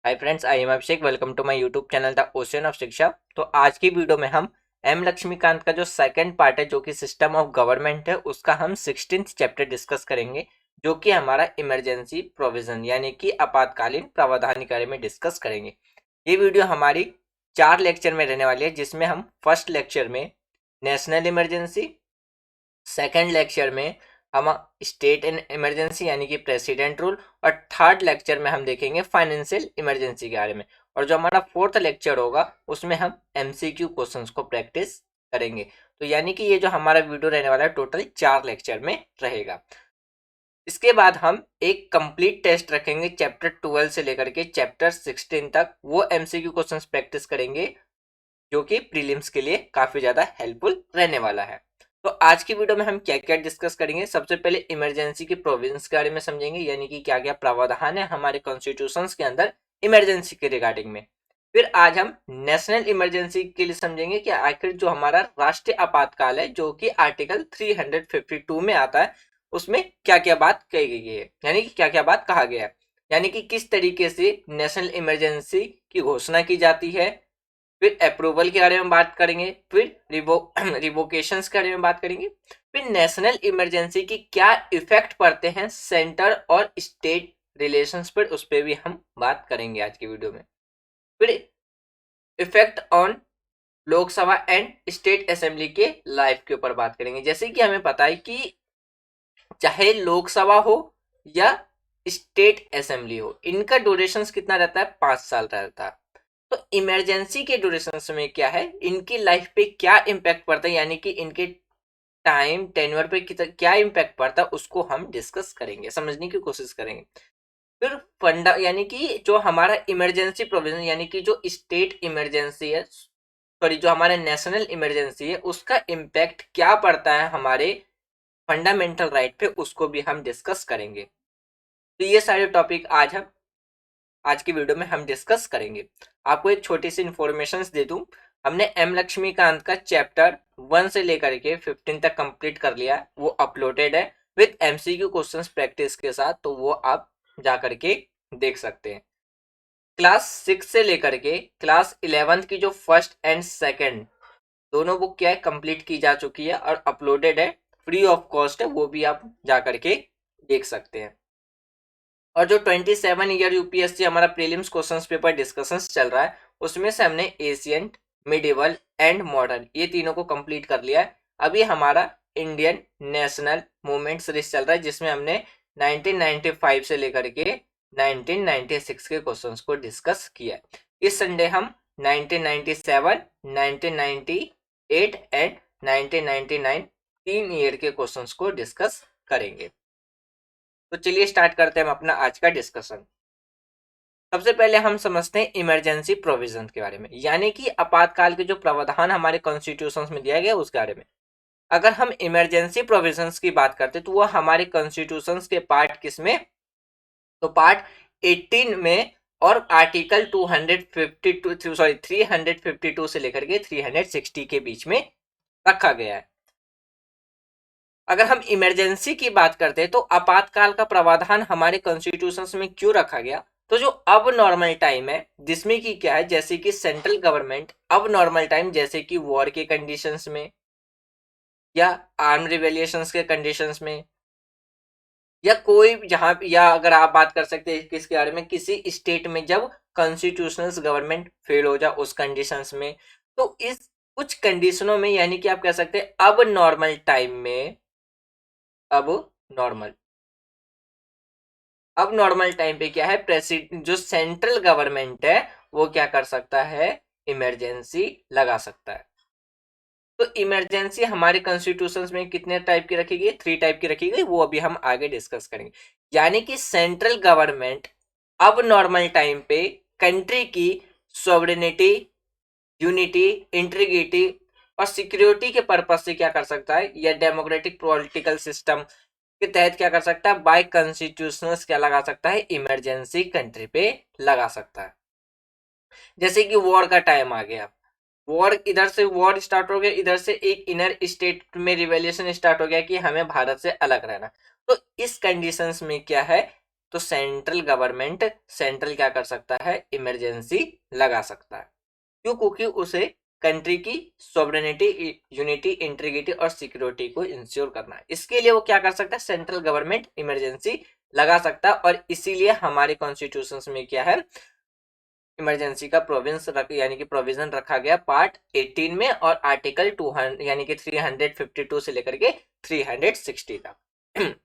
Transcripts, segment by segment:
Hi friends, I am Abhishek. Welcome to my YouTube channel the ocean of Shiksha. तो आज की video में हम एम लक्ष्मीकांत का जो सेकंड पार्ट है जो कि सिस्टम ऑफ गवर्नमेंट है उसका हम 16th चैप्टर डिस्कस करेंगे, जो कि हमारा इमरजेंसी प्रोविजन यानी कि आपातकालीन प्रावधान के बारे में डिस्कस करेंगे। ये वीडियो हमारी 4 लेक्चर में रहने वाली है, जिसमें हम फर्स्ट लेक्चर में नेशनल इमरजेंसी, सेकेंड लेक्चर में हम स्टेट इन इमरजेंसी यानी कि प्रेसिडेंट रूल, और थर्ड लेक्चर में हम देखेंगे फाइनेंशियल इमरजेंसी के बारे में। और जो हमारा फोर्थ लेक्चर होगा उसमें हम एमसीक्यू क्वेश्चंस को प्रैक्टिस करेंगे। तो यानी कि ये जो हमारा वीडियो रहने वाला है टोटल 4 लेक्चर में रहेगा। इसके बाद हम एक कंप्लीट टेस्ट रखेंगे चैप्टर 12 से लेकर के चैप्टर 16 तक। वो एमसीक्यू क्वेश्चंस प्रैक्टिस करेंगे जो कि प्रीलिम्स के लिए काफी ज्यादा हेल्पफुल रहने वाला है। तो आज की वीडियो में हम क्या क्या डिस्कस करेंगे। सबसे पहले इमरजेंसी के प्रोविजंस के बारे में समझेंगे, यानी कि क्या क्या प्रावधान है हमारे कॉन्स्टिट्यूशंस के अंदर इमरजेंसी के रिगार्डिंग में। फिर आज हम नेशनल इमरजेंसी के लिए समझेंगे कि आखिर जो हमारा राष्ट्रीय आपातकाल है जो कि आर्टिकल 352 में आता है उसमें क्या क्या बात कही गई है, यानी कि क्या क्या बात कहा गया है, यानी कि किस तरीके से नेशनल इमरजेंसी की घोषणा की जाती है। फिर अप्रूवल के बारे में बात करेंगे, फिर रिवोकेशंस के बारे में बात करेंगे, फिर नेशनल इमरजेंसी की क्या इफेक्ट पड़ते हैं सेंटर और स्टेट रिलेशंस पर, उस पर भी हम बात करेंगे आज की वीडियो में। फिर effect on Lok Sabha and state assembly के लाइफ के ऊपर बात करेंगे। जैसे कि हमें पता है कि चाहे लोकसभा हो या स्टेट असेंबली हो, इनका ड्यूरेशन कितना रहता है, 5 साल रहता है। तो इमरजेंसी के ड्यूरेशन में क्या है, इनकी लाइफ पे क्या इम्पैक्ट पड़ता है, यानी कि इनके टाइम टेन्योर पे क्या इम्पैक्ट पड़ता है, उसको हम डिस्कस करेंगे, समझने की कोशिश करेंगे। फिर फंडा यानी कि जो हमारा इमरजेंसी प्रोविजन यानी कि जो स्टेट इमरजेंसी है, सॉरी जो हमारा नेशनल इमरजेंसी है, उसका इम्पैक्ट क्या पड़ता है हमारे फंडामेंटल राइट पे, उसको भी हम डिस्कस करेंगे। तो ये सारे टॉपिक आज की वीडियो में हम डिस्कस करेंगे। आपको एक छोटी सी इंफॉर्मेशन दे दूं, हमने एम लक्ष्मीकांत का चैप्टर 1 से लेकर के 15 तक कंप्लीट कर लिया। वो अपलोडेड है विद एमसीक्यू क्वेश्चंस प्रैक्टिस के साथ, तो वो आप जा करके देख सकते हैं। क्लास 6 से लेकर के क्लास 11 की जो फर्स्ट एंड सेकंड दोनों बुक क्या है, कंप्लीट की जा चुकी है और अपलोडेड है, फ्री ऑफ कॉस्ट है, वो भी आप जा करके देख सकते हैं। और जो 27 ईयर यूपीएससी हमारा प्रीलिम्स क्वेश्चंस पेपर डिस्कशंस चल रहा है, उसमें से हमने एशियंट, मिडिवल एंड मॉडर्न ये तीनों को कंप्लीट कर लिया है। अभी हमारा इंडियन नेशनल मूवमेंट सीरीज चल रहा है, जिसमें हमने 1995 से लेकर के 1996 के क्वेश्चंस को डिस्कस किया है। इस संडे हम 1997, 1998 एंड 1999 3 ईयर के क्वेश्चंस को डिस्कस करेंगे। तो चलिए स्टार्ट करते हैं हम अपना आज का डिस्कशन। सबसे पहले हम समझते हैं इमरजेंसी प्रोविजन के बारे में, यानी कि आपातकाल के जो प्रावधान हमारे कॉन्स्टिट्यूशन में दिया गया उसके बारे में। अगर हम इमरजेंसी प्रोविजंस की बात करते तो वो हमारे कॉन्स्टिट्यूशन के पार्ट किसमें, तो पार्ट 18 में और आर्टिकल 252 सॉरी 352 से लेकर के 360 के बीच में रखा गया है। अगर हम इमरजेंसी की बात करते हैं तो आपातकाल का प्रावधान हमारे कॉन्स्टिट्यूशन में क्यों रखा गया, तो जो अब नॉर्मल टाइम है जिसमें कि क्या है, जैसे कि सेंट्रल गवर्नमेंट अब नॉर्मल टाइम जैसे कि वॉर के कंडीशंस में या आर्म रिवेलिएशंस के कंडीशंस में, या कोई जहां, या अगर आप बात कर सकते हैं किसके बारे में, किसी स्टेट में जब कॉन्स्टिट्यूशनल गवर्नमेंट फेल हो जाए उस कंडीशंस में, तो इस कुछ कंडीशनों में यानी कि आप कह सकते हैं अब नॉर्मल टाइम में, अब नॉर्मल अब नॉर्मल टाइम पे क्या है, प्रेसिडेंट जो सेंट्रल गवर्नमेंट है वो क्या कर सकता है, इमरजेंसी लगा सकता है। तो इमरजेंसी हमारे कॉन्स्टिट्यूशन में कितने टाइप की रखी गई, 3 टाइप की रखी गई, वो अभी हम आगे डिस्कस करेंगे। यानी कि सेंट्रल गवर्नमेंट अब नॉर्मल टाइम पे कंट्री की सॉवरेनिटी, यूनिटी, इंटीग्रिटी और सिक्योरिटी के पर्पज से क्या कर सकता है, या डेमोक्रेटिक पॉलिटिकल सिस्टम के तहत क्या कर सकता है, बाय कॉन्स्टिट्यूशनल क्या लगा सकता है, इमरजेंसी कंट्री पे लगा सकता है। जैसे कि वॉर का टाइम आ गया, वॉर इधर से वॉर स्टार्ट हो गया, इधर से एक इनर स्टेट में रिवॉल्यूशन स्टार्ट हो गया कि हमें भारत से अलग रहना। तो इस कंडीशंस में क्या है, तो सेंट्रल क्या कर सकता है, इमरजेंसी लगा सकता है। क्यों? क्योंकि उसे कंट्री की सॉवरेनिटी, यूनिटी, इंटीग्रिटी और सिक्योरिटी को इंश्योर करना है। इसके लिए वो क्या कर सकता है, सेंट्रल गवर्नमेंट इमरजेंसी लगा सकता है। और इसीलिए हमारे कॉन्स्टिट्यूशन में क्या है, इमरजेंसी का प्रोविजन रखा गया पार्ट 18 में और आर्टिकल 200 यानी कि 352 से लेकर के 360 तक।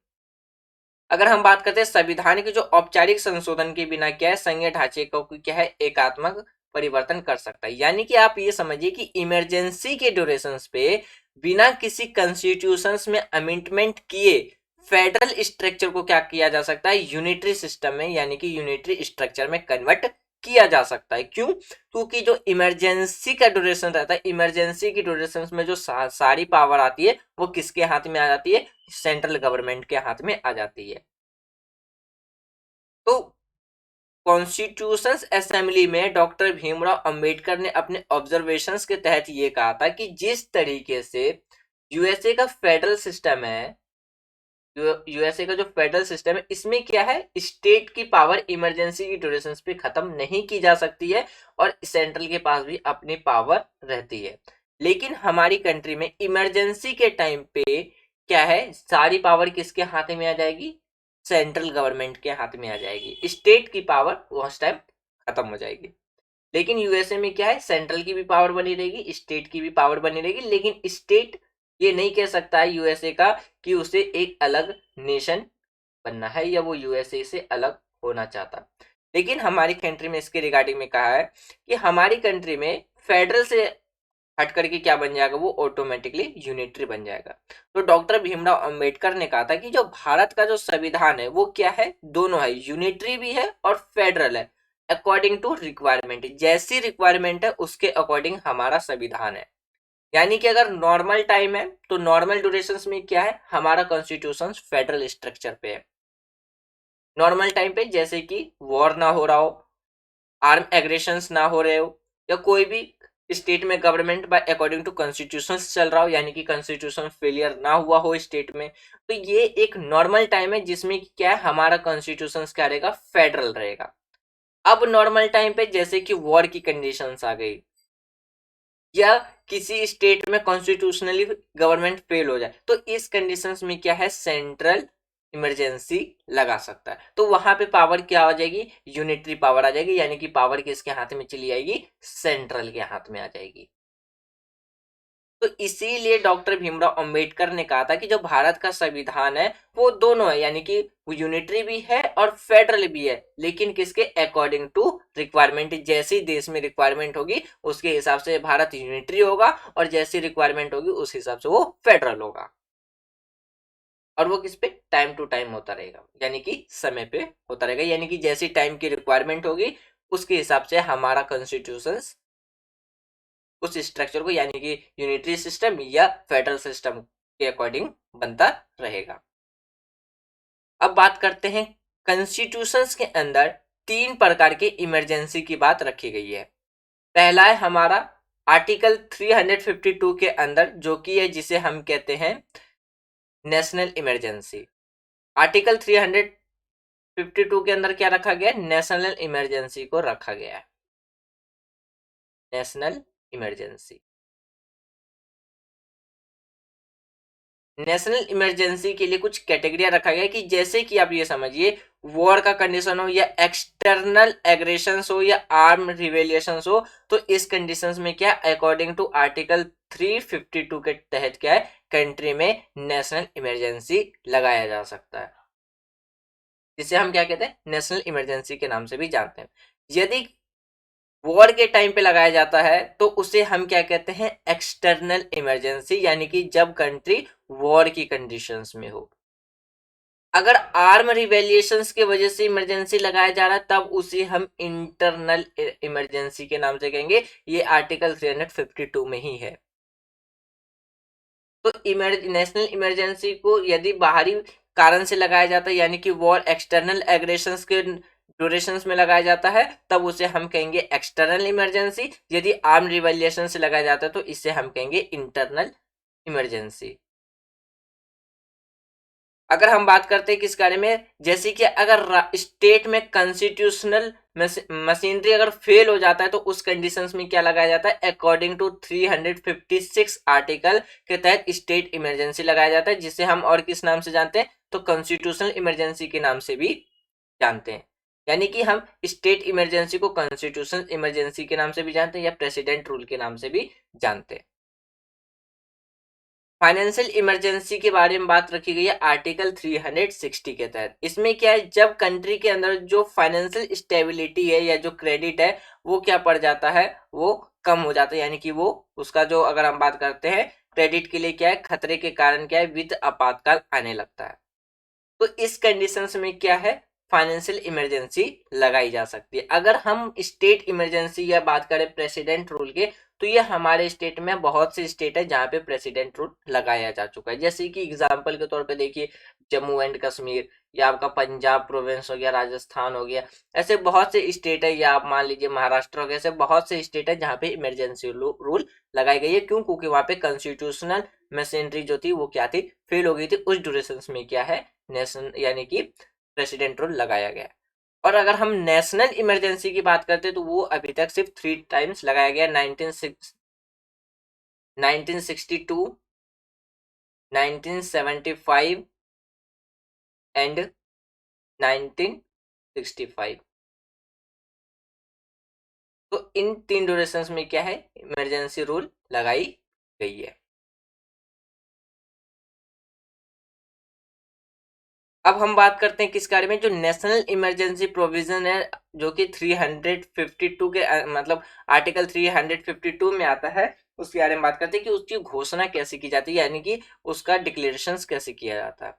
अगर हम बात करते हैं संविधान के जो औपचारिक संशोधन के बिना क्या है, संघीय ढांचे को क्या है, एकात्मक परिवर्तन कर सकता है। यानी कि आप ये समझिए कि इमरजेंसी के ड्यूरेशन पे बिना किसी कॉन्स्टिट्यूशन में अमेंडमेंट किए फेडरल स्ट्रक्चर को क्या किया जा सकता है, यूनिटरी सिस्टम में यानी कि यूनिटरी स्ट्रक्चर में कन्वर्ट किया जा सकता है। क्यों? क्योंकि जो इमरजेंसी का ड्यूरेशन रहता है, इमरजेंसी की ड्यूरेशन में जो सारी पावर आती है वो किसके हाथ में आ जाती है, सेंट्रल गवर्नमेंट के हाथ में आ जाती है। तो कॉन्स्टिट्यूशन असेंबली में डॉक्टर भीमराव अंबेडकर ने अपने ऑब्जर्वेशंस के तहत ये कहा था कि जिस तरीके से यूएसए का फेडरल सिस्टम है, यूएसए का जो फेडरल सिस्टम है, इसमें क्या है, स्टेट की पावर इमरजेंसी की ड्यूरेशन पे खत्म नहीं की जा सकती है और सेंट्रल के पास भी अपनी पावर रहती है। लेकिन हमारी कंट्री में इमरजेंसी के टाइम पे क्या है, सारी पावर किसके हाथ में आ जाएगी, सेंट्रल गवर्नमेंट के हाथ में आ जाएगी। स्टेट की पावर उस टाइम खत्म हो जाएगी। लेकिन यूएसए में क्या है, सेंट्रल की भी पावर बनी रहेगी, स्टेट की भी पावर बनी रहेगी। लेकिन स्टेट ये नहीं कह सकता है यूएसए का कि उसे एक अलग नेशन बनना है या वो यूएसए से अलग होना चाहता। लेकिन हमारी कंट्री में इसके रिगार्डिंग में कहा है कि हमारी कंट्री में फेडरल से हट करके क्या बन जाएगा, वो ऑटोमेटिकली यूनिटरी बन जाएगा। तो डॉक्टर भीमराव अंबेडकर ने कहा था कि जो भारत का जो संविधान है वो क्या है, दोनों है, यूनिटरी भी है और फेडरल है, अकॉर्डिंग टू रिक्वायरमेंट। जैसी रिक्वायरमेंट है उसके अकॉर्डिंग हमारा संविधान है। यानी कि अगर नॉर्मल टाइम है तो नॉर्मल ड्यूरेशन में क्या है, हमारा कॉन्स्टिट्यूशन फेडरल स्ट्रक्चर पे है। नॉर्मल टाइम पे जैसे कि वॉर ना हो रहा हो, आर्म एग्रेशन ना हो रहे हो, या कोई भी स्टेट में government by according to constitution चल रहा हो, यानी कि कॉन्स्टिट्यूशन फेलियर ना हुआ हो स्टेट में, तो ये एक नॉर्मल टाइम है जिसमें क्या है, हमारा कॉन्स्टिट्यूशन क्या रहेगा, फेडरल रहेगा। अब नॉर्मल टाइम पे जैसे कि वॉर की कंडीशंस आ गई या किसी स्टेट में कॉन्स्टिट्यूशनली गवर्नमेंट फेल हो जाए, तो इस कंडीशंस में क्या है, सेंट्रल इमरजेंसी लगा सकता है। तो वहां पे पावर क्या आ जाएगी, यूनिटरी पावर आ जाएगी, यानी कि पावर किसके हाथ में चली जाएगी, सेंट्रल के हाथ में आ जाएगी। तो इसीलिए डॉक्टर भीमराव अंबेडकर ने कहा था कि जो भारत का संविधान है वो दोनों है, यानी कि वो यूनिटरी भी है और फेडरल भी है, लेकिन किसके अकॉर्डिंग टू रिक्वायरमेंट। जैसी देश में रिक्वायरमेंट होगी उसके हिसाब से भारत यूनिटरी होगा और जैसी रिक्वायरमेंट होगी उस हिसाब से वो फेडरल होगा। और वो किस पे, टाइम टू टाइम होता रहेगा, यानी कि समय पे होता रहेगा, यानी कि जैसी टाइम की रिक्वायरमेंट होगी उसके हिसाब से हमारा कॉन्स्टिट्यूशन उस स्ट्रक्चर को, यानी कि यूनिटरी सिस्टम या फेडरल सिस्टम के अकॉर्डिंग बनता रहेगा। अब बात करते हैं कॉन्स्टिट्यूशंस के अंदर 3 प्रकार के इमरजेंसी की बात रखी गई है। पहला है हमारा आर्टिकल 352 के अंदर, जो कि है जिसे हम कहते हैं नेशनल इमरजेंसी। आर्टिकल 352 के अंदर क्या रखा गया, नेशनल इमरजेंसी को रखा गया है, नेशनल इमरजेंसी। नेशनल इमरजेंसी के लिए कुछ कैटेगरिया रखा गया कि जैसे कि आप ये समझिए, वॉर का कंडीशन हो या एक्सटर्नल एग्रेशन हो या आर्म रिवेलिएशन हो, तो इस कंडीशंस में क्या, अकॉर्डिंग टू आर्टिकल 352 के तहत क्या है, कंट्री में नेशनल इमरजेंसी लगाया जा सकता है, जिसे हम क्या कहते हैं, नेशनल इमरजेंसी के नाम से भी जानते हैं। यदि वॉर के टाइम पे लगाया जाता है तो उसे हम क्या कहते हैं, एक्सटर्नल इमरजेंसी, यानी कि जब कंट्री वॉर की कंडीशंस में हो। अगर आर्म रिवेलिएशंस की वजह से इमरजेंसी लगाया जा रहा है तब उसे हम इंटरनल इमरजेंसी के नाम से कहेंगे। ये आर्टिकल 352 में ही है। तो नेशनल इमरजेंसी को यदि बाहरी कारण से लगाया जाता है, यानी कि वॉर एक्सटर्नल एग्रेशंस के ड्यूरेशन में लगाया जाता है, तब उसे हम कहेंगे एक्सटर्नल इमरजेंसी। यदि आर्म रिवेलिएशन से लगाया जाता है तो इसे हम कहेंगे इंटरनल इमरजेंसी। अगर हम बात करते हैं किस बारे में, जैसे कि अगर स्टेट में कॉन्स्टिट्यूशनल मशीनरी अगर फेल हो जाता है तो उस कंडीशंस में क्या लगाया जाता है, अकॉर्डिंग टू 356 आर्टिकल के तहत स्टेट इमरजेंसी लगाया जाता है, जिसे हम और किस नाम से जानते हैं, तो कॉन्स्टिट्यूशनल इमरजेंसी के नाम से भी जानते हैं। यानी कि हम स्टेट इमरजेंसी को कॉन्स्टिट्यूशनल इमरजेंसी के नाम से भी जानते हैं या प्रेसिडेंट रूल के नाम से भी जानते हैं। फाइनेंशियल इमरजेंसी के बारे में बात रखी गई है आर्टिकल 360 के तहत। इसमें क्या है, जब कंट्री के अंदर जो फाइनेंशियल स्टेबिलिटी है या जो क्रेडिट है वो क्या पड़ जाता है, वो कम हो जाता है, यानी कि वो उसका जो, अगर हम बात करते हैं क्रेडिट के लिए क्या है, खतरे के कारण क्या है, वित्त आपातकाल आने लगता है। तो इस कंडीशंस में क्या है, फाइनेंशियल इमरजेंसी लगाई जा सकती है। अगर हम स्टेट इमरजेंसी या बात करें प्रेसिडेंट रूल के, तो ये हमारे स्टेट में बहुत से स्टेट है जहां पे प्रेसिडेंट रूल लगाया जा चुका है। जैसे कि एग्जांपल के तौर पे देखिए, जम्मू एंड कश्मीर, या आपका पंजाब प्रोविंस हो गया, राजस्थान हो गया, ऐसे बहुत से स्टेट है, या आप मान लीजिए महाराष्ट्र हो गया, ऐसे बहुत से स्टेट है जहाँ पे इमरजेंसी रूल लगाई गई है। क्यों? क्योंकि वहां पे कॉन्स्टिट्यूशनल मशीनरी जो थी वो क्या थी, फेल हो गई थी। उस ड्यूरेशन में क्या है, नेशनल यानी कि प्रेसिडेंट रूल लगाया गया। और अगर हम नेशनल इमरजेंसी की बात करते हैं तो वो अभी तक सिर्फ 3 टाइम्स लगाया गया, 1962, 1975 एंड 1965। तो इन 3 ड्यूरेशंस में क्या है, इमरजेंसी रूल लगाई गई है। अब हम बात करते हैं किस बारे में, जो नेशनल इमरजेंसी प्रोविजन है जो कि 352 के मतलब आर्टिकल 352 में आता है, उसके बारे में बात करते हैं कि उसकी घोषणा कैसे की जाती है, यानी कि उसका डिक्लेरेशन कैसे किया जाता है।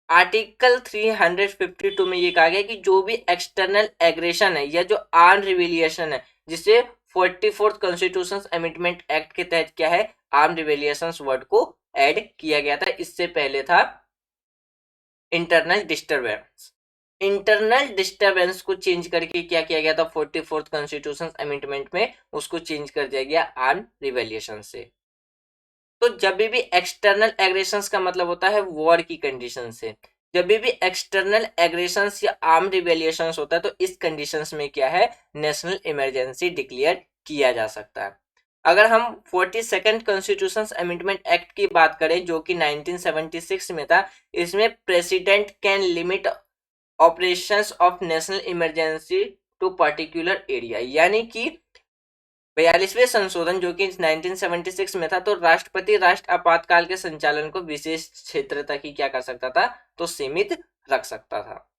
आर्टिकल 352 में ये कहा गया कि जो भी एक्सटर्नल एग्रेशन है या जो आर्म रिवेलिएशन है, जिसे 44th कॉन्स्टिट्यूशन अमेंडमेंट एक्ट के तहत क्या है, आर्म रिवेलिएशन वर्ड को ऐड किया गया था। इससे पहले था इंटरनल डिस्टरबेंस। इंटरनल डिस्टरबेंस को चेंज करके क्या किया गया था, 44th कॉन्स्टिट्यूशन अमेंडमेंट में उसको चेंज कर दिया गया आर्म रिवेलिएशन से। तो जब भी एक्सटर्नल एग्रेशन का मतलब होता है वॉर की कंडीशन से, जब भी एक्सटर्नल एग्रेशन या आर्म रिवेलिएशन होता है तो इस कंडीशन में क्या है, नेशनल इमरजेंसी डिक्लेयर किया जा सकता है। अगर हम 42nd कॉन्स्टिट्यूशन अमेंडमेंट एक्ट की बात करें जो कि 1976 में था, इसमें president can limit operations of national emergency to particular area, यानी कि 42वें संशोधन जो कि 1976 में था, तो राष्ट्रपति राष्ट्र आपातकाल के संचालन को विशेष क्षेत्र तक ही क्या कर सकता था, तो सीमित रख सकता था।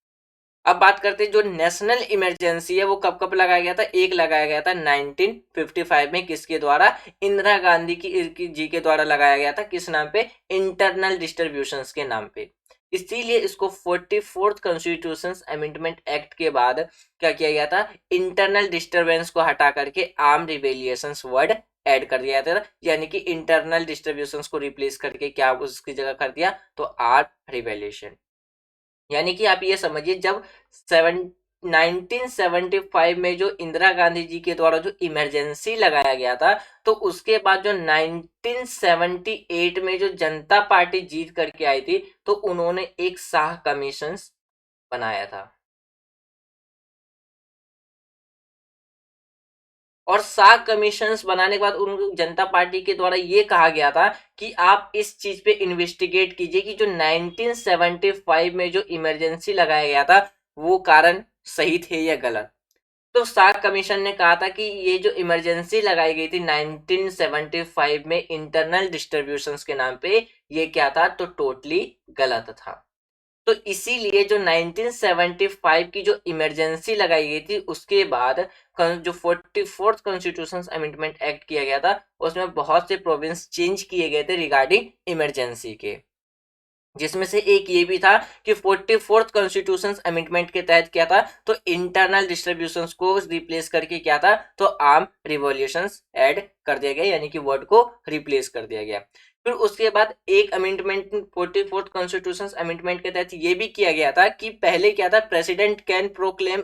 अब बात करते हैं जो नेशनल इमरजेंसी है वो कब कब लगाया गया था, एक लगाया गया था 1955 में, किसके द्वारा, इंदिरा गांधी की जी के द्वारा लगाया गया था। किस नाम पे, इंटरनल डिस्ट्रीब्यूशंस के नाम पे। इसीलिए इसको 44th कॉन्स्टिट्यूशन अमेंडमेंट एक्ट के बाद क्या किया गया था, इंटरनल डिस्टर्बेंस को हटा करके आर्म रिवेलिएशंस वर्ड ऐड कर दिया था, यानी कि इंटरनल डिस्ट्रीब्यूशंस को रिप्लेस करके क्या उसकी जगह कर दिया, तो आर्म रिवेलिएशन। यानी कि आप ये समझिए, जब 1975 में जो इंदिरा गांधी जी के द्वारा जो इमरजेंसी लगाया गया था, तो उसके बाद जो 1978 में जो जनता पार्टी जीत करके आई थी, तो उन्होंने एक शाह कमीशन बनाया था। और शाह कमीशंस बनाने के बाद उन जनता पार्टी के द्वारा ये कहा गया था कि आप इस चीज पे इन्वेस्टिगेट कीजिए कि जो 1975 में जो इमरजेंसी लगाया गया था वो कारण सही थे या गलत। तो शाह कमीशन ने कहा था कि ये जो इमरजेंसी लगाई गई थी 1975 में इंटरनल डिस्ट्रीब्यूशंस के नाम पे, ये क्या था, तो टोटली गलत था। तो इसीलिए जो 1975 की जो इमरजेंसी लगाई गई थी उसके बाद जो 44th कॉन्स्टिट्यूशन अमेंडमेंट एक्ट किया गया था, उसमें बहुत से प्रोविंस चेंज किए गए थे रिगार्डिंग इमरजेंसी के, जिसमें से एक ये भी था कि 44th कॉन्स्टिट्यूशन अमेंडमेंट के तहत क्या था, तो इंटरनल डिस्ट्रीब्यूशंस को रिप्लेस करके क्या था, तो आर्म रिवॉल्यूशंस ऐड कर दिया गया, यानी कि वर्ड को रिप्लेस कर दिया गया। फिर उसके बाद एक अमेंडमेंट 44th कॉन्स्टिट्यूशन अमेंडमेंट के तहत ये भी किया गया था कि पहले क्या था, president can proclaim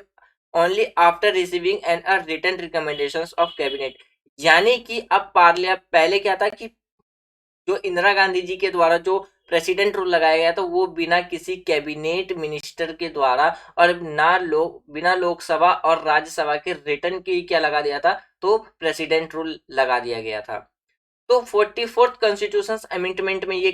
only after receiving an written recommendations of cabinet, यानी कि अब पहले क्या था कि जो इंदिरा गांधी जी के द्वारा जो प्रेसिडेंट रूल लगाया गया था वो बिना किसी कैबिनेट मिनिस्टर के द्वारा और बिना लोकसभा और राज्यसभा के रिटर्न की क्या लगा दिया था, तो प्रेसिडेंट रूल लगा दिया गया था। तो 44th कॉन्स्टिट्यूशन अमेंडमेंट में ये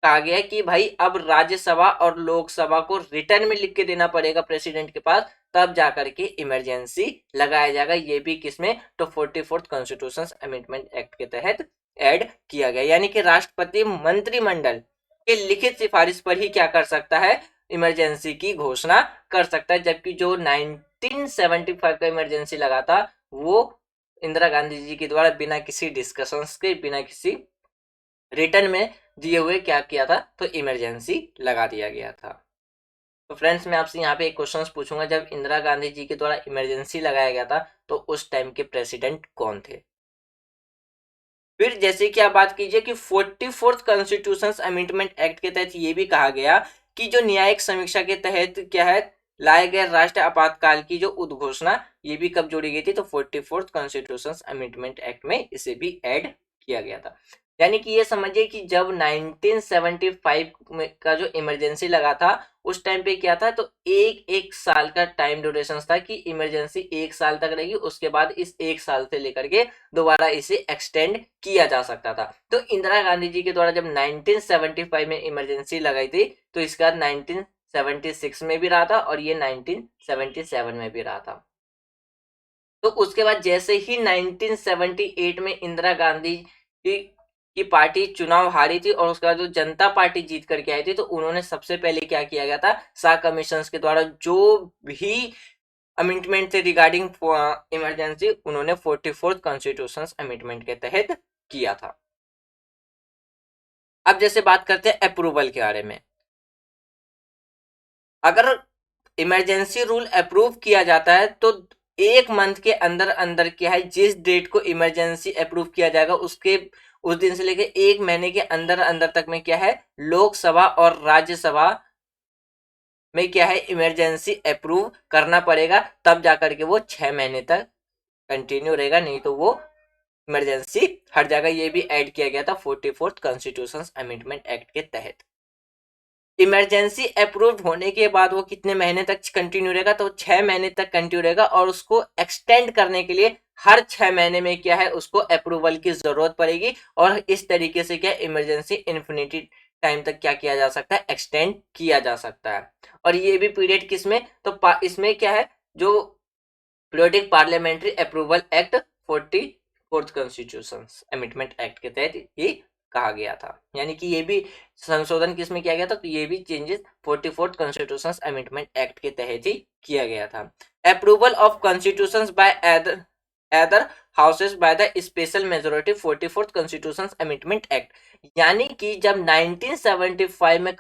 कहा गया है कि भाई अब राज्यसभा और लोकसभा को रिटर्न में लिख के देना पड़ेगा प्रेसिडेंट के पास, तब जाकर के इमरजेंसी लगाया जाएगा। ये भी किसमें, तो 44th कॉन्स्टिट्यूशन अमेंडमेंट एक्ट के तहत ऐड किया गया। यानी कि राष्ट्रपति मंत्रिमंडल के लिखित सिफारिश पर ही क्या कर सकता है, इमरजेंसी की घोषणा कर सकता है। जबकि जो 1975 का इमरजेंसी लगा था वो इंदिरा गांधी जी के द्वारा बिना किसी डिस्कशंस के, बिना किसी रिटर्न में दिए हुए क्या किया था, तो इमरजेंसी लगा दिया गया था। तो फ्रेंड्स मैं आपसे यहाँ पे एक क्वेश्चन पूछूंगा, जब इंदिरा गांधी जी के द्वारा इमरजेंसी लगाया गया था तो उस टाइम के प्रेसिडेंट कौन थे। फिर जैसे कि आप बात कीजिए कि 44th कॉन्स्टिट्यूशन अमेंडमेंट एक्ट के तहत ये भी कहा गया कि जो न्यायिक समीक्षा के तहत क्या है, लाए गए राष्ट्रीय आपातकाल की जो उद्घोषणा, ये भी कब जोड़ी गई थी, तो 44th कॉन्स्टिट्यूशन अमेंडमेंट एक्ट में इसे भी ऐड किया गया था। यानी कि ये समझिए कि जब 1975 में का जो इमरजेंसी लगा था उस टाइम पे क्या था, तो एक साल का टाइम ड्यूरेशन था कि इमरजेंसी एक साल तक रहेगी, उसके बाद इस एक साल से लेकर के दोबारा इसे एक्सटेंड किया जा सकता था। तो इंदिरा गांधी जी के द्वारा जब 1975 में इमरजेंसी लगाई थी तो इसका 1976 में भी रहा था और ये 1977 में भी रहा था। तो उसके बाद जैसे ही 1978 में इंदिरा गांधी की पार्टी चुनाव हारी थी और उसके बाद जो जनता पार्टी जीत करके आई थी, तो उन्होंने सबसे पहले क्या किया गया था, शाह कमीशन के द्वारा जो भी अमेंडमेंट थे रिगार्डिंग इमरजेंसी उन्होंने 44th कॉन्स्टिट्यूशन अमेंडमेंट के तहत किया था। अब जैसे बात करते हैं अप्रूवल के बारे में, अगर इमरजेंसी रूल अप्रूव किया जाता है तो एक मंथ के अंदर अंदर क्या है, जिस डेट को इमरजेंसी अप्रूव किया जाएगा उसके उस दिन से लेकर एक महीने के अंदर अंदर तक में क्या है, लोकसभा और राज्यसभा में क्या है, इमरजेंसी अप्रूव करना पड़ेगा, तब जाकर के वो 6 महीने तक कंटिन्यू रहेगा, नहीं तो वो इमरजेंसी हट जाएगा। ये भी ऐड किया गया था 44th कॉन्स्टिट्यूशन अमेंडमेंट एक्ट के तहत। इमरजेंसी अप्रूव्ड होने के बाद वो कितने महीने तक कंटिन्यू रहेगा, तो 6 महीने तक कंटिन्यू रहेगा और उसको एक्सटेंड करने के लिए हर 6 महीने में क्या है, उसको अप्रूवल की जरूरत पड़ेगी और इस तरीके से क्या इमरजेंसी इन्फिनिटी टाइम तक क्या किया जा सकता है, एक्सटेंड किया जा सकता है। और ये भी पीरियड किसमें, तो इसमें क्या है, जो periodic parliamentary approval act 44th constitution amendment act के तहत ये कहा गया था। यानी कि ये भी संशोधन किसमें किया गया था, तो ये भी changes 44th constitution amendment act के तहत ही किया गया था। Approval of constitutions by other houses by the special majority 44th constitution amendment act. यानी कि जब 1975 में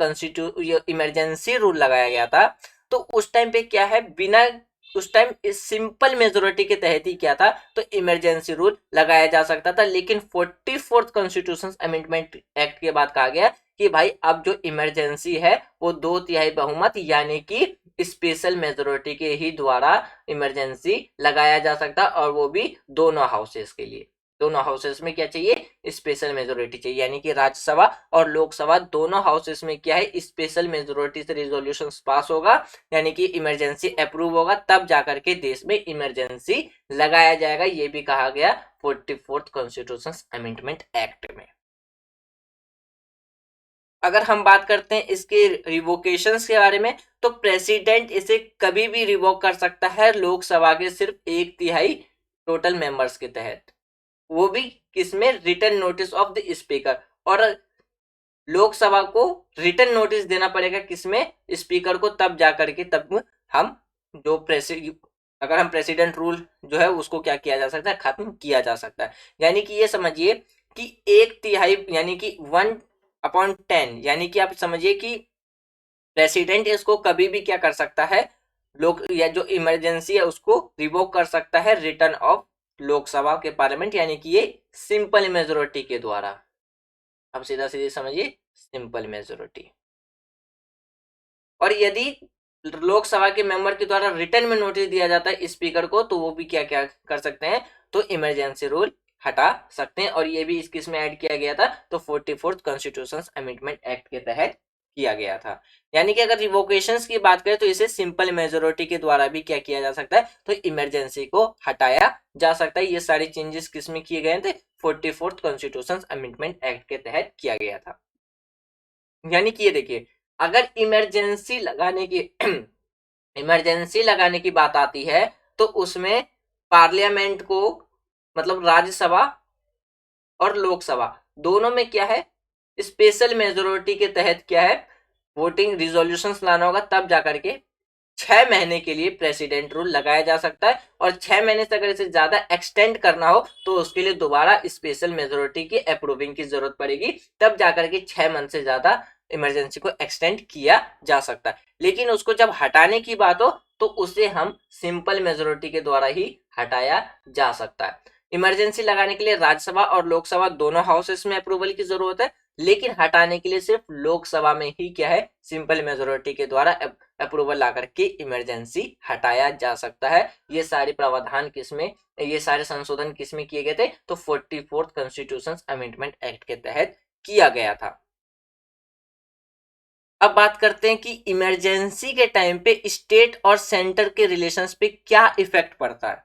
इमरजेंसी रूल लगाया गया था तो उस टाइम पे क्या है, बिना उस टाइम इस सिंपल मेजोरिटी के तहत ही क्या था, तो इमरजेंसी रूल लगाया जा सकता था। लेकिन 44th कॉन्स्टिट्यूशन अमेंडमेंट एक्ट के बाद कहा गया कि भाई अब जो इमरजेंसी है वो 2/3 बहुमत यानी कि स्पेशल मेजोरिटी के ही द्वारा इमरजेंसी लगाया जा सकता, और वो भी दोनों हाउसेस के लिए। दोनों हाउसेस में क्या चाहिए, स्पेशल मेजोरिटी चाहिए, यानी कि राज्यसभा और लोकसभा दोनों हाउसेस में क्या है, स्पेशल मेजोरिटी से रिजोल्यूशन पास होगा, यानी कि इमरजेंसी अप्रूव होगा, तब जाकर के देश में इमरजेंसी लगाया जाएगा। ये भी कहा गया 44th कॉन्स्टिट्यूशन अमेंडमेंट एक्ट में। अगर हम बात करते हैं इसके रिवोकेशंस के बारे में, तो प्रेसिडेंट इसे कभी भी रिवोक कर सकता है लोकसभा के सिर्फ 1/3 टोटल मेंबर्स के तहत, वो भी किसमें, return notice of the speaker. और लोकसभा को रिटर्न नोटिस देना पड़ेगा किसमें, स्पीकर को, तब जाकर के तब हम जो अगर हम प्रेसिडेंट रूल जो है उसको क्या किया जा सकता है, खत्म किया जा सकता है। यानी कि ये समझिए कि 1/3 यानी कि 1/10, यानी कि आप समझिए कि प्रेसिडेंट इसको कभी भी क्या कर सकता है, लोक या जो इमरजेंसी है उसको रिवोक कर सकता है रिटर्न ऑफ लोकसभा के पार्लियामेंट, यानी कि ये सिंपल मेजोरिटी के द्वारा। अब सीधा सीधे समझिए, सिंपल मेजोरिटी। और यदि लोकसभा के मेंबर के द्वारा रिटर्न में नोटिस दिया जाता है स्पीकर को, तो वो भी क्या क्या कर सकते हैं, तो इमरजेंसी रूल हटा सकते हैं, और ये भी इसमें ऐड किया गया था तो 44th कॉन्स्टिट्यूशन अमेंडमेंट एक्ट के तहत किया गया था। यानी कि अगर रिवोकेशंस की बात करें तो इसे सिंपल मेजोरिटी के द्वारा भी क्या किया जा सकता है, तो इमरजेंसी को हटाया जा सकता है। ये सारे चेंजेस किसमें किए गए थे, 44th कॉन्स्टिट्यूशन अमेंडमेंट एक्ट के तहत किया गया था। यानी कि ये देखिए, अगर इमरजेंसी लगाने की बात आती है तो उसमें पार्लियामेंट को, मतलब राज्यसभा और लोकसभा दोनों में क्या है, स्पेशल मेजोरिटी के तहत क्या है, वोटिंग रिजोल्यूशंस लाना होगा, तब जाकर के 6 महीने के लिए प्रेसिडेंट रूल लगाया जा सकता है। और 6 महीने से अगर इसे ज्यादा एक्सटेंड करना हो तो उसके लिए दोबारा स्पेशल मेजोरिटी की अप्रूविंग की जरूरत पड़ेगी, तब जाकर के 6 मंथ से ज्यादा इमरजेंसी को एक्सटेंड किया जा सकता है। लेकिन उसको जब हटाने की बात हो तो उसे हम सिंपल मेजोरिटी के द्वारा ही हटाया जा सकता है। इमरजेंसी लगाने के लिए राज्यसभा और लोकसभा दोनों हाउसेस में अप्रूवल की जरूरत है, लेकिन हटाने के लिए सिर्फ लोकसभा में ही क्या है, सिंपल मेजोरिटी के द्वारा अप्रूवल ला करके इमरजेंसी हटाया जा सकता है। ये सारे प्रावधान किसमें, ये सारे संशोधन किसमें किए गए थे, तो 44th कॉन्स्टिट्यूशन अमेंडमेंट एक्ट के तहत किया गया था। अब बात करते हैं कि इमरजेंसी के टाइम पे स्टेट और सेंटर के रिलेशंस पे क्या इफेक्ट पड़ता है।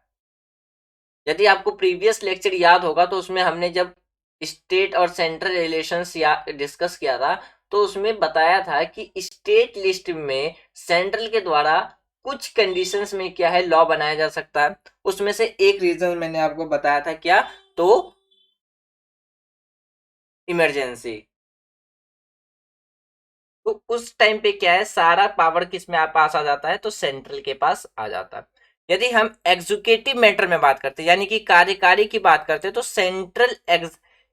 यदि आपको प्रीवियस लेक्चर याद होगा तो उसमें हमने जब स्टेट और सेंट्रल रिलेशंस या डिस्कस किया था तो उसमें बताया था कि स्टेट लिस्ट में सेंट्रल के द्वारा कुछ कंडीशंस में क्या है, लॉ बनाया जा सकता है। उसमें से एक रीजन मैंने आपको बताया था क्या, तो इमरजेंसी। तो उस टाइम पे क्या है, सारा पावर किस में पास आ जाता है, तो सेंट्रल के पास आ जाता है। यदि हम एग्जीक्यूटिव मैटर में बात करते हैं यानी कि कार्यकारी की बात करते हैं तो सेंट्रल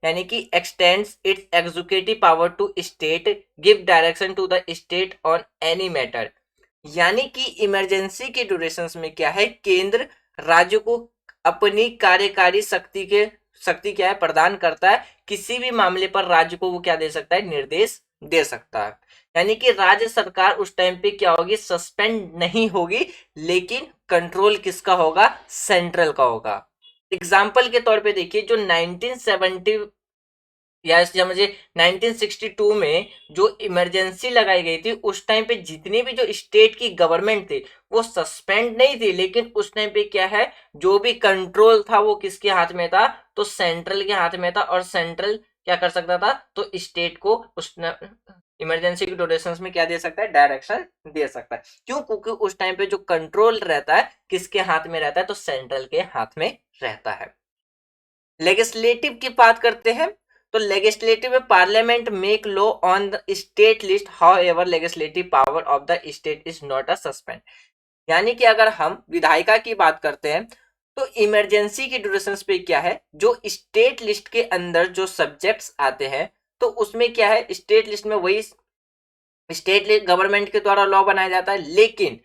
यानी कि extends its executive power to state, give direction to the state on any matter. यानी कि इमरजेंसी के ड्यूरेशंस में क्या है, केंद्र राज्य को अपनी कार्यकारी शक्ति क्या है, प्रदान करता है। किसी भी मामले पर राज्य को वो क्या दे सकता है, निर्देश दे सकता है। यानी कि राज्य सरकार उस टाइम पे क्या होगी, सस्पेंड नहीं होगी, लेकिन कंट्रोल किसका होगा, सेंट्रल का होगा। एग्जाम्पल के तौर पे देखिए, जो 1970 या मुझे 1962 में जो इमरजेंसी लगाई गई थी उस टाइम पे जितनी भी जो स्टेट की गवर्नमेंट थी वो सस्पेंड नहीं थी, लेकिन उस टाइम पे क्या है, जो भी कंट्रोल था वो किसके हाथ में था, तो सेंट्रल के हाथ में था। और सेंट्रल क्या कर सकता था, तो स्टेट को उस इमरजेंसी की ड्यूरेशंस में क्या दे सकता है, डायरेक्शन दे सकता है। क्यों, क्योंकि उस टाइम पे जो कंट्रोल रहता है किसके हाथ में रहता है, तो सेंट्रल के हाथ में रहता है। लेजिस्लेटिव की बात करते हैं तो लेजिस्लेटिव में parliament make law on the state list, how ever legislative power of the state is not a suspend. यानी कि अगर हम विधायिका की बात करते हैं तो इमरजेंसी की ड्यूरेशन पे क्या है, जो स्टेट लिस्ट के अंदर जो सब्जेक्ट्स आते हैं तो उसमें क्या है, स्टेट लिस्ट में वही स्टेट गवर्नमेंट के द्वारा लॉ बनाया जाता है। लेकिन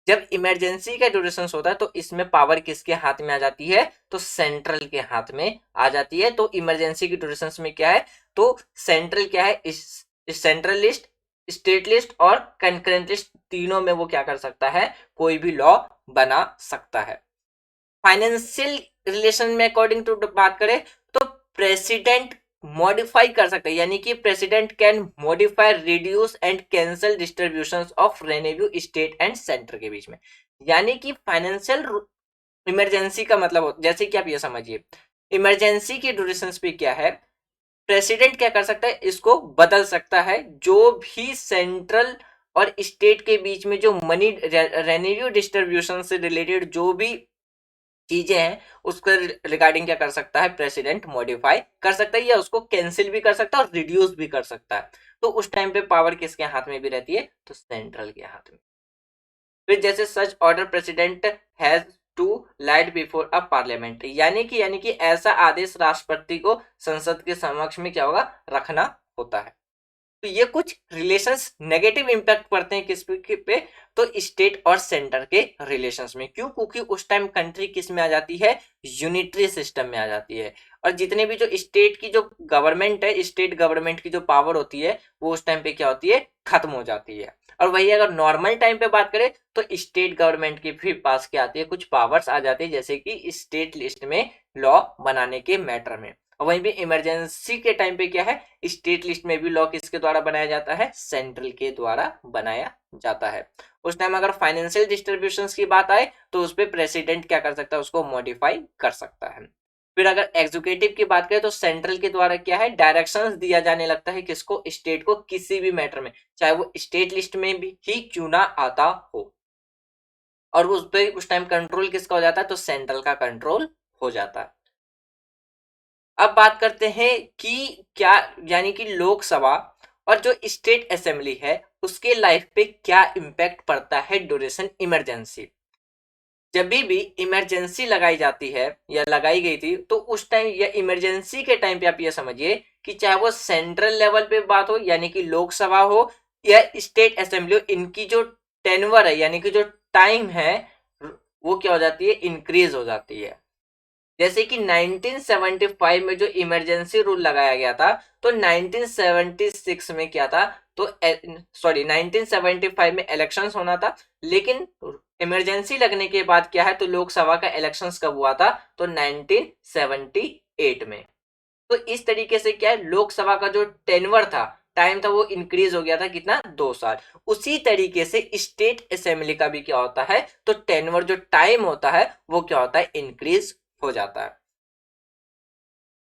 जब इमरजेंसी का ड्यूरेशन होता है तो इसमें पावर किसके हाथ में आ जाती है, तो सेंट्रल के हाथ में आ जाती है। तो इमरजेंसी की ड्यूरेशन में क्या है, तो सेंट्रल क्या है, इस सेंट्रल लिस्ट, स्टेट लिस्ट और कंकरेंट लिस्ट तीनों में वो क्या कर सकता है, कोई भी लॉ बना सकता है। फाइनेंशियल रिलेशन में अकॉर्डिंग टू बात करें तो प्रेसिडेंट मॉडिफाई कर सकते हैं, यानी कि president can modify, reduce and cancel distribution of revenue state and centre के बीच में। यानी कि फाइनेंशियल इमरजेंसी का मतलब जैसे कि आप ये समझिए, इमरजेंसी की ड्यूरेशन पे क्या है, प्रेसिडेंट क्या कर सकता है, इसको बदल सकता है। जो भी सेंट्रल और स्टेट के बीच में जो मनी रेवेन्यू डिस्ट्रीब्यूशन से रिलेटेड जो भी चीजें हैं उसको रिगार्डिंग क्या कर सकता है, प्रेसिडेंट मॉडिफाई कर सकता है, या उसको कैंसिल भी कर सकता है और रिड्यूस भी कर सकता है। तो उस टाइम पे पावर किसके हाथ में भी रहती है, तो सेंट्रल के हाथ में। फिर जैसे such order president has to laid before a parliament, यानी कि ऐसा आदेश राष्ट्रपति को संसद के समक्ष में क्या होगा, रखना होता है। तो ये कुछ रिलेशंस नेगेटिव इंपैक्ट पड़ते हैं किस पे, तो स्टेट और सेंटर के रिलेशंस में। क्यों? क्योंकि उस टाइम कंट्री किस में आ जाती है, यूनिटरी सिस्टम में आ जाती है, और जितने भी जो स्टेट की जो गवर्नमेंट है, स्टेट गवर्नमेंट की जो पावर होती है वो उस टाइम पे क्या होती है, खत्म हो जाती है। और वही अगर नॉर्मल टाइम पे बात करें तो स्टेट गवर्नमेंट के भी पास क्या आती है, कुछ पावर्स आ जाती है, जैसे कि स्टेट लिस्ट में लॉ बनाने के मैटर में। और वहीं भी इमरजेंसी के टाइम पे क्या है, स्टेट लिस्ट में भी लॉ किसके द्वारा बनाया जाता है, सेंट्रल के द्वारा बनाया जाता है। उस टाइम अगर फाइनेंशियल डिस्ट्रीब्यूशन की बात आए तो उस पर प्रेसिडेंट क्या कर सकता है, उसको मॉडिफाई कर सकता है। फिर अगर एग्जीक्यूटिव की बात करें तो सेंट्रल के द्वारा क्या है, डायरेक्शंस दिया जाने लगता है किसको, स्टेट को, किसी भी मैटर में, चाहे वो स्टेट लिस्ट में भी ही क्यों ना आता हो, और उस पर उस टाइम कंट्रोल किसका हो जाता है, तो सेंट्रल का कंट्रोल हो जाता है। अब बात करते हैं कि क्या, यानी कि लोकसभा और जो स्टेट असेंबली है उसके लाइफ पे क्या इम्पैक्ट पड़ता है ड्यूरेशन इमरजेंसी। जब भी इमरजेंसी लगाई जाती है या लगाई गई थी तो उस टाइम या इमरजेंसी के टाइम पे आप ये समझिए कि चाहे वो सेंट्रल लेवल पे बात हो यानी कि लोकसभा हो या स्टेट असेंबली हो, इनकी जो टेनवर है यानी कि जो टाइम है वो क्या हो जाती है, इंक्रीज हो जाती है। जैसे कि 1975 में जो इमरजेंसी रूल लगाया गया था तो 1976 में क्या था, तो सॉरी 1975 में इलेक्शंस होना था, लेकिन इमरजेंसी लगने के बाद क्या है, तो लोकसभा का इलेक्शंस कब हुआ था, तो 1978 में। तो इस तरीके से क्या है, लोकसभा का जो टेनवर था, टाइम था, वो इंक्रीज हो गया था, कितना, 2 साल। उसी तरीके से स्टेट असेंबली का भी क्या होता है, तो टेनवर जो टाइम होता है वो क्या होता है, इंक्रीज हो जाता है।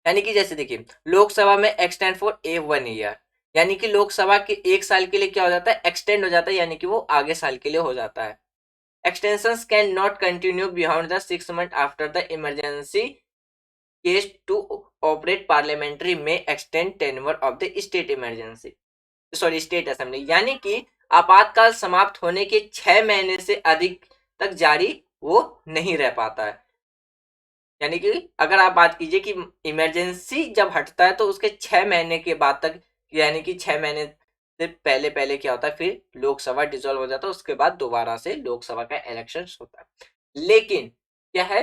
यानी कि जैसे देखिए लोकसभा में एक्सटेंड फॉर ए 1 ईयर, यानी कि लोकसभा के 1 साल के लिए क्या हो जाता है, एक्सटेंड हो जाता है, यानी कि वो आगे साल के लिए हो जाता है। Extension can not continue beyond the 6 month after the emergency case to operate parliamentary में extend tenure of the state emergency, sorry state assembly, यानी कि आपातकाल समाप्त होने के 6 महीने से अधिक तक जारी वो नहीं रह पाता है। यानी कि अगर आप बात कीजिए कि इमरजेंसी जब हटता है तो उसके 6 महीने के बाद तक, यानी कि 6 महीने से पहले पहले क्या होता है, फिर लोकसभा डिसॉल्व हो जाता है, उसके बाद दोबारा से लोकसभा का इलेक्शन होता है। लेकिन क्या है,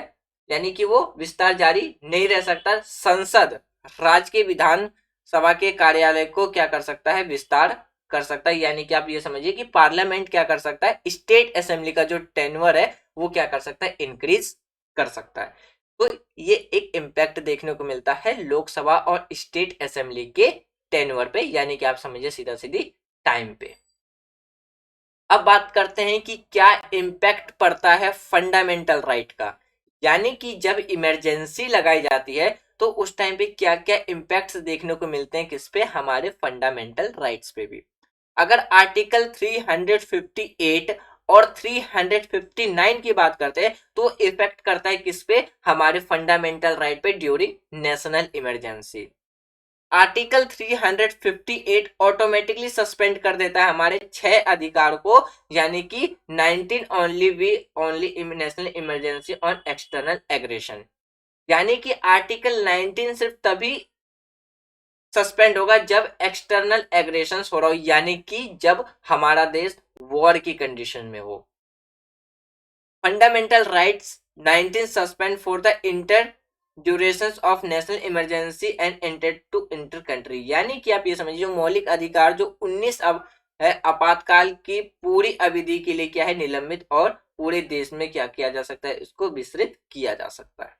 यानी कि वो विस्तार जारी नहीं रह सकता, संसद राज्य के विधान सभा के कार्यालय को क्या कर सकता है, विस्तार कर सकता है। यानी कि आप ये समझिए कि पार्लियामेंट क्या कर सकता है, स्टेट असेंबली का जो टेन्योर है वो क्या कर सकता है, इंक्रीज कर सकता है। तो ये एक इम्पैक्ट देखने को मिलता है लोकसभा और स्टेट असेंबली के टेन्योर पे, यानी कि आप समझिए सीधा सीधी टाइम पे। अब बात करते हैं कि क्या इम्पैक्ट पड़ता है फंडामेंटल राइट का, यानी कि जब इमरजेंसी लगाई जाती है तो उस टाइम पे क्या क्या इम्पैक्ट्स देखने को मिलते हैं, किस पे, हमारे फंडामेंटल राइट्स पे भी। अगर आर्टिकल 358 और 359 की बात करते हैं तो इफेक्ट करता है किस पे, हमारे फंडामेंटल राइट पे during national emergency. Article 358 automatically suspend कर देता है हमारे 6 अधिकार को, यानी कि 19 only national emergency on external aggression, यानी कि आर्टिकल 19 सिर्फ तभी सस्पेंड होगा जब एक्सटर्नल एग्रेशन हो रहा हो, यानी कि जब हमारा देश वॉर की कंडीशन में हो। Fundamental rights 19 suspend for the inter duration of national emergency and ended to inter country, यानी कि आप ये समझिए मौलिक अधिकार जो 19 अब है आपातकाल की पूरी अवधि के लिए क्या है, निलंबित, और पूरे देश में क्या किया जा सकता है, इसको विस्तृत किया जा सकता है।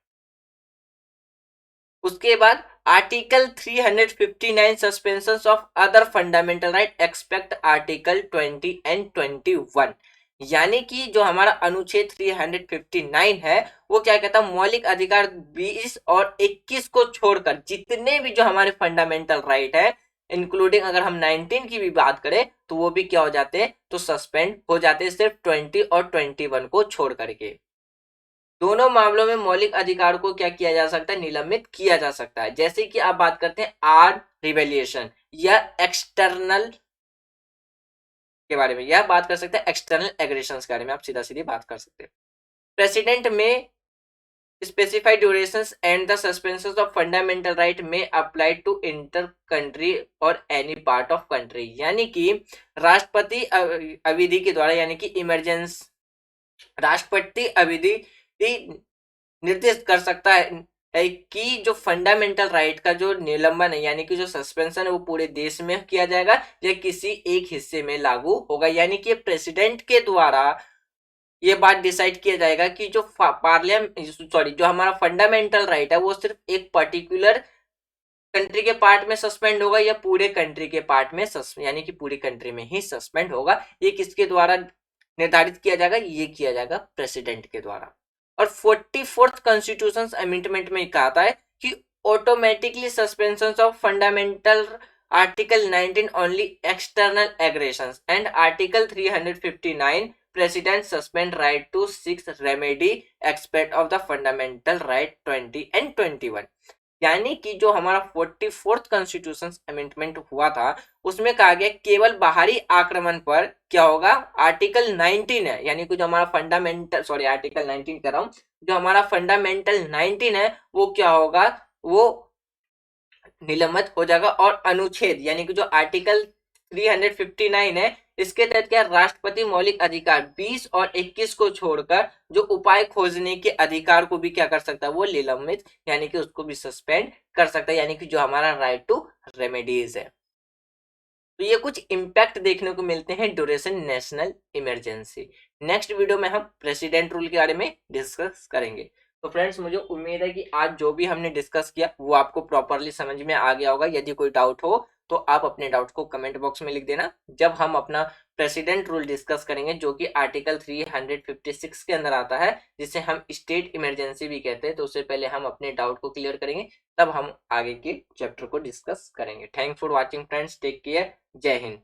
उसके बाद article 359 suspension of other fundamental right expect article 20 and 21, यानी कि जो हमारा अनुच्छेद 359 है वो क्या कहता है, मौलिक अधिकार 20 और 21 को छोड़कर जितने भी जो हमारे फंडामेंटल राइट है, इंक्लूडिंग अगर हम 19 की भी बात करें तो वो भी क्या हो जाते हैं, तो सस्पेंड हो जाते हैं, सिर्फ 20 और 21 को छोड़ करके। दोनों मामलों में मौलिक अधिकार को क्या किया जा सकता है, निलंबित किया जा सकता है। जैसे कि आप बात करते हैं आर्म रिवेलिएशन या एक्सटर्नल के बारे में, या बात कर सकते हैं एक्सटर्नल एग्रेशन के बारे में, आप सीधा सीधी बात कर सकते हैं। प्रेसिडेंट में specified durations and the suspensions of fundamental right may apply to inter country or any part of country। यानी कि राष्ट्रपति अवधि के द्वारा यानी कि इमरजेंसी राष्ट्रपति अवधि निर्दिष्ट कर सकता है कि जो फंडामेंटल राइट का जो निलंबन है यानी कि जो सस्पेंशन है वो पूरे देश में किया जाएगा या किसी एक हिस्से में लागू होगा। यानी कि प्रेसिडेंट के द्वारा ये बात डिसाइड किया जाएगा कि जो जो हमारा फंडामेंटल राइट है वो सिर्फ एक पर्टिकुलर कंट्री के पार्ट में सस्पेंड होगा या पूरे कंट्री के पार्ट में यानी कि पूरी कंट्री में ही सस्पेंड होगा। ये किसके द्वारा निर्धारित किया जाएगा? ये किया जाएगा प्रेसिडेंट के द्वारा। और 44th कॉन्स्टिट्यूशन अमेंडमेंट में कहा है कि automatically suspension of fundamental article 19 only external aggressions and article 359 president suspend right to six remedy expect of the fundamental right 20 and 21। यानी कि जो हमारा 44th कॉन्स्टिट्यूशन अमेंडमेंट हुआ था उसमें कहा गया केवल बाहरी आक्रमण पर क्या होगा? आर्टिकल 19 है यानी कि जो हमारा फंडामेंटल आर्टिकल 19 कर रहा हूं, जो हमारा फंडामेंटल 19 है वो क्या होगा? वो निलंबित हो जाएगा। और अनुच्छेद यानी कि जो आर्टिकल 359 है इसके तहत क्या राष्ट्रपति मौलिक अधिकार 20 और 21 को छोड़कर जो उपाय खोजने के अधिकार को भी क्या कर सकता है? वो निलंबित यानी कि उसको भी सस्पेंड कर सकता है। यानी कि जो हमारा राइट टू रेमेडीज है। तो ये कुछ इंपैक्ट देखने को मिलते हैं duration national emergency. Next video में हम प्रेसिडेंट रूल के बारे में डिस्कस करेंगे। तो फ्रेंड्स मुझे उम्मीद है कि आज जो भी हमने डिस्कस किया वो आपको प्रॉपरली समझ में आ गया होगा। यदि कोई डाउट हो तो आप अपने डाउट को कमेंट बॉक्स में लिख देना। जब हम अपना प्रेसिडेंट रूल डिस्कस करेंगे जो कि आर्टिकल 356 के अंदर आता है जिसे हम स्टेट इमरजेंसी भी कहते हैं, तो उससे पहले हम अपने डाउट को क्लियर करेंगे तब हम आगे के चैप्टर को डिस्कस करेंगे। Thanks for watching friends, take care, जय हिंद।